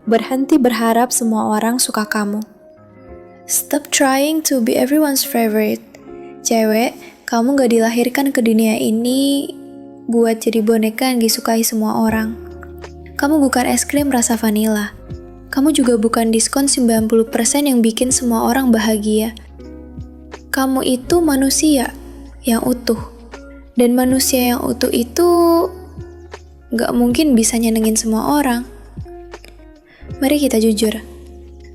Berhenti berharap semua orang suka kamu. Stop trying to be everyone's favorite. Cewek, kamu gak dilahirkan ke dunia ini buat jadi boneka yang disukai semua orang. Kamu bukan es krim rasa vanila. Kamu juga bukan diskon 90% yang bikin semua orang bahagia. Kamu itu manusia yang utuh. Dan manusia yang utuh itu gak mungkin bisa nyenengin semua orang. Mari kita jujur.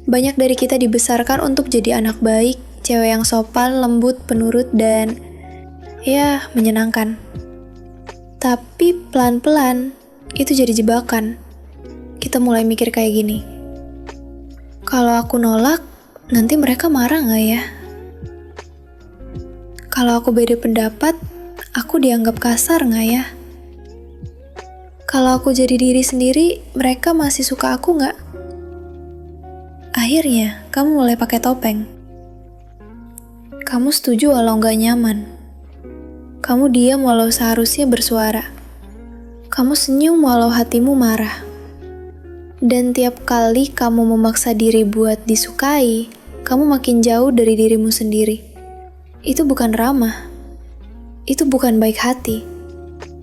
Banyak dari kita dibesarkan untuk jadi anak baik, cewek yang sopan, lembut, penurut, dan ya, menyenangkan. Tapi pelan-pelan, itu jadi jebakan. Kita mulai mikir kayak gini. Kalau aku nolak, nanti mereka marah gak ya? Kalau aku beda pendapat, aku dianggap kasar gak ya? Kalau aku jadi diri sendiri, mereka masih suka aku gak? Akhirnya, kamu mulai pakai topeng. Kamu setuju walau gak nyaman. Kamu diam walau seharusnya bersuara. Kamu senyum walau hatimu marah. Dan tiap kali kamu memaksa diri buat disukai, kamu makin jauh dari dirimu sendiri. Itu bukan ramah. Itu bukan baik hati.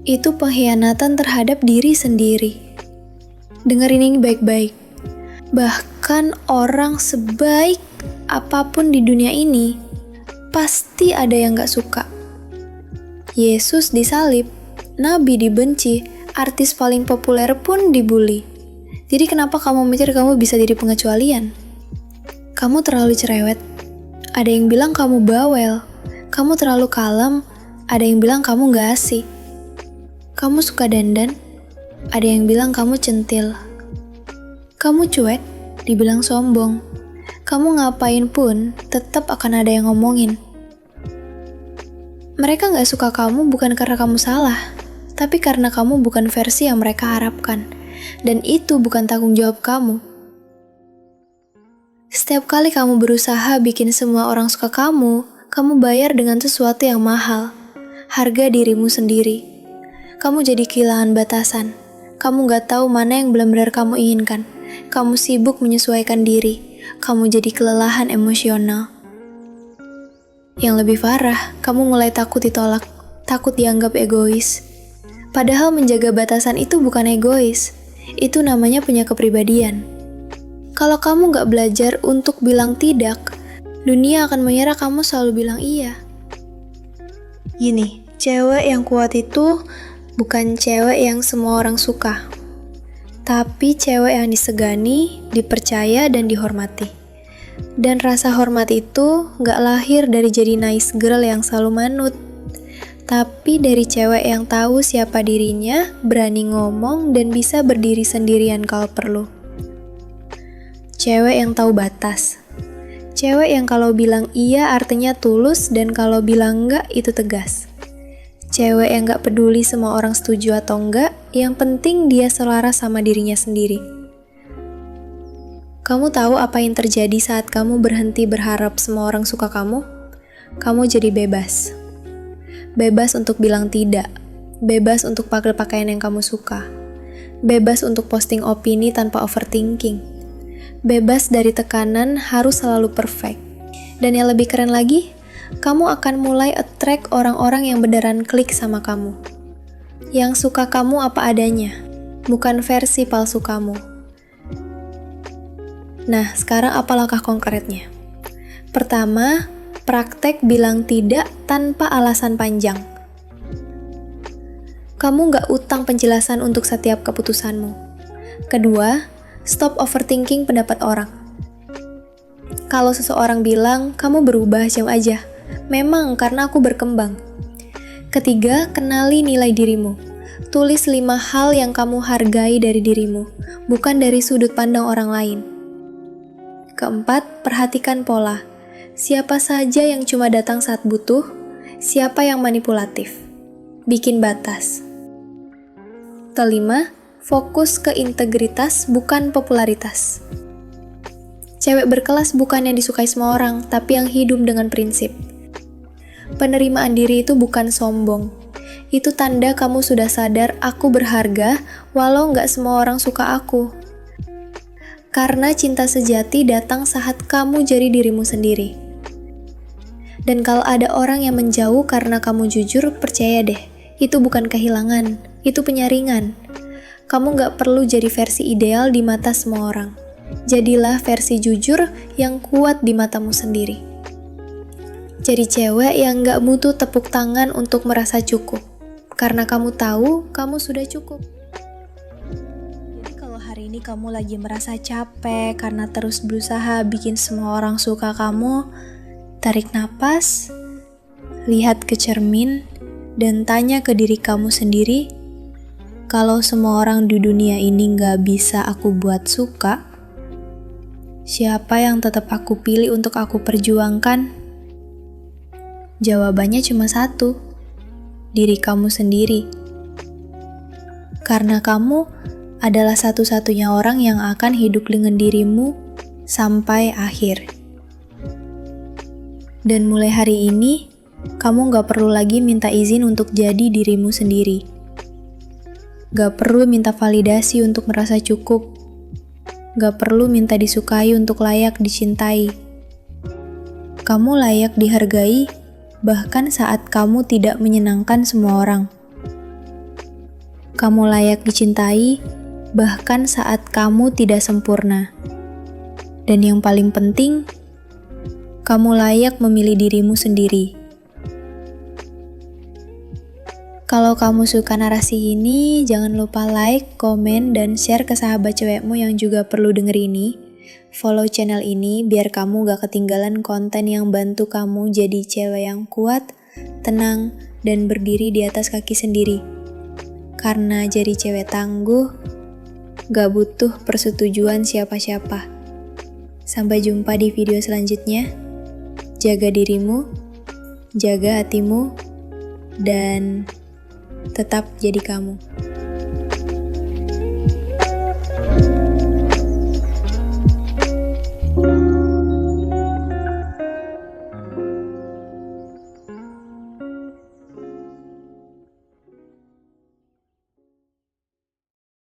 Itu pengkhianatan terhadap diri sendiri. Dengerin ini baik-baik. Bahkan orang sebaik apapun di dunia ini, pasti ada yang gak suka. Yesus disalib, Nabi dibenci, artis paling populer pun dibully. Jadi kenapa kamu mikir kamu bisa jadi pengecualian? Kamu terlalu cerewet. Ada yang bilang kamu bawel. Kamu terlalu kalem. Ada yang bilang kamu gak asik. Kamu suka dandan. Ada yang bilang kamu centil. Kamu cuek, dibilang sombong. Kamu ngapain pun, tetap akan ada yang ngomongin. Mereka gak suka kamu bukan karena kamu salah, tapi karena kamu bukan versi yang mereka harapkan. Dan itu bukan tanggung jawab kamu. Setiap kali kamu berusaha bikin semua orang suka kamu bayar dengan sesuatu yang mahal. Harga dirimu sendiri. Kamu jadi kehilangan batasan. Kamu gak tahu mana yang benar-benar kamu inginkan. Kamu sibuk menyesuaikan diri. Kamu jadi kelelahan emosional. Yang lebih parah, kamu mulai takut ditolak. Takut dianggap egois. Padahal menjaga batasan itu bukan egois. Itu namanya punya kepribadian. Kalau kamu gak belajar untuk bilang tidak, dunia akan mengira kamu selalu bilang iya. Gini, cewek yang kuat itu bukan cewek yang semua orang suka. Tapi cewek yang disegani, dipercaya, dan dihormati. Dan rasa hormat itu gak lahir dari jadi nice girl yang selalu manut. Tapi dari cewek yang tahu siapa dirinya, berani ngomong, dan bisa berdiri sendirian kalau perlu. Cewek yang tahu batas. Cewek yang kalau bilang iya artinya tulus, dan kalau bilang enggak itu tegas. Cewek yang gak peduli semua orang setuju atau enggak, yang penting dia selaras sama dirinya sendiri. Kamu tahu apa yang terjadi saat kamu berhenti berharap semua orang suka kamu? Kamu jadi bebas. Bebas untuk bilang tidak. Bebas untuk pakai pakaian yang kamu suka. Bebas untuk posting opini tanpa overthinking. Bebas dari tekanan harus selalu perfect. Dan yang lebih keren lagi, kamu akan mulai attract orang-orang yang beneran klik sama kamu. Yang suka kamu apa adanya, bukan versi palsu kamu. Nah, sekarang apa langkah konkretnya? Pertama, praktek bilang tidak tanpa alasan panjang. Kamu gak utang penjelasan untuk setiap keputusanmu. Kedua, stop overthinking pendapat orang. Kalau seseorang bilang, kamu berubah, jawab aja. Memang karena aku berkembang. Ketiga, kenali nilai dirimu. Tulis 5 hal yang kamu hargai dari dirimu, bukan dari sudut pandang orang lain. Keempat, perhatikan pola. Siapa saja yang cuma datang saat butuh, siapa yang manipulatif. Bikin batas. Kelima, fokus ke integritas bukan popularitas. Cewek berkelas bukan yang disukai semua orang, tapi yang hidup dengan prinsip. Penerimaan diri itu bukan sombong. Itu tanda kamu sudah sadar aku berharga, walau nggak semua orang suka aku. Karena cinta sejati datang saat kamu jadi dirimu sendiri. Dan kalau ada orang yang menjauh karena kamu jujur, percaya deh, itu bukan kehilangan, itu penyaringan. Kamu gak perlu jadi versi ideal di mata semua orang. Jadilah versi jujur yang kuat di matamu sendiri. Jadi cewek yang gak butuh tepuk tangan untuk merasa cukup. Karena kamu tahu, kamu sudah cukup. Jadi kalau hari ini kamu lagi merasa capek karena terus berusaha bikin semua orang suka kamu, tarik napas, lihat ke cermin, dan tanya ke diri kamu sendiri, kalau semua orang di dunia ini gak bisa aku buat suka, siapa yang tetap aku pilih untuk aku perjuangkan? Jawabannya cuma satu, diri kamu sendiri. Karena kamu adalah satu-satunya orang yang akan hidup dengan dirimu sampai akhir. Dan mulai hari ini, kamu gak perlu lagi minta izin untuk jadi dirimu sendiri. Gak perlu minta validasi untuk merasa cukup. Gak perlu minta disukai untuk layak dicintai. Kamu layak dihargai, bahkan saat kamu tidak menyenangkan semua orang. Kamu layak dicintai, bahkan saat kamu tidak sempurna. Dan yang paling penting, kamu layak memilih dirimu sendiri. Kalau kamu suka narasi ini, jangan lupa like, komen, dan share ke sahabat cewekmu yang juga perlu denger ini. Follow channel ini biar kamu gak ketinggalan konten yang bantu kamu jadi cewek yang kuat, tenang, dan berdiri di atas kaki sendiri. Karena jadi cewek tangguh, gak butuh persetujuan siapa-siapa. Sampai jumpa di video selanjutnya. Jaga dirimu, jaga hatimu, dan tetap jadi kamu.